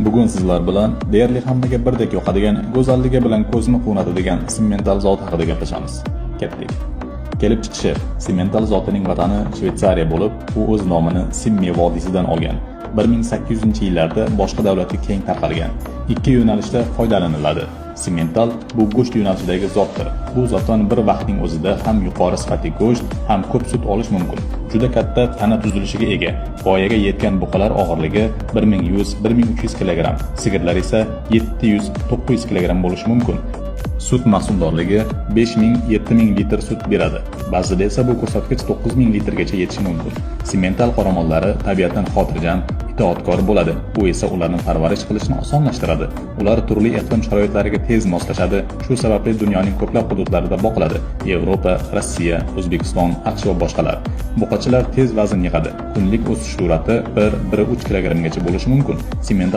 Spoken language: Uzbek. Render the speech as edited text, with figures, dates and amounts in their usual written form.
Bugun sizlar bilan deyarli hammaga birdek yoqadigan, go'zalligi bilan ko'zni quvnatadigan Simmental zot haqida gaplashamiz. Ketdik. Kelib chiqishi Simmental zotining vatani Shveysariya bo'lib, u o'z nomini Simmi vodiysidan olgan. 1800-yillarda boshqa davlatga keng tarqalgan. Ikki yo'nalishda foydalaniladi. Simmental bu go'sht yo'nalishidagi zotdir. Bu zotdan bir vaqtning o'zida ham yuqori sifatli go'sht, ham ko'p sut olish mumkin. Juda katta tana tuzilishiga ega. Voyaga yetgan buqalar og'irligi 1100-1300 kg, sigirlar esa 700-900 kg bo'lishi mumkin. Sut mahsuldorligi 5000-7000 litr sut beradi. Ba'zida esa bu ko'rsatkich 9000 litrgacha yetishi mumkin. Simmental qoramollari tabiatan xotirjam, itoatkor bo'ladi. Bu esa ularni parvarish qilishni osonlashtiradi. Ular turli iqlim sharoitlariga tez moslashadi. Shu sababli dunyoning ko'plab hududlarida boqiladi. Yevropa, Rossiya, O'zbekiston, AQSh va boshqalar. Buqachilar tez vazn yig'adi. Kunlik o'sish sur'ati 1-3 kg gacha bo'lishi mumkin. Simmental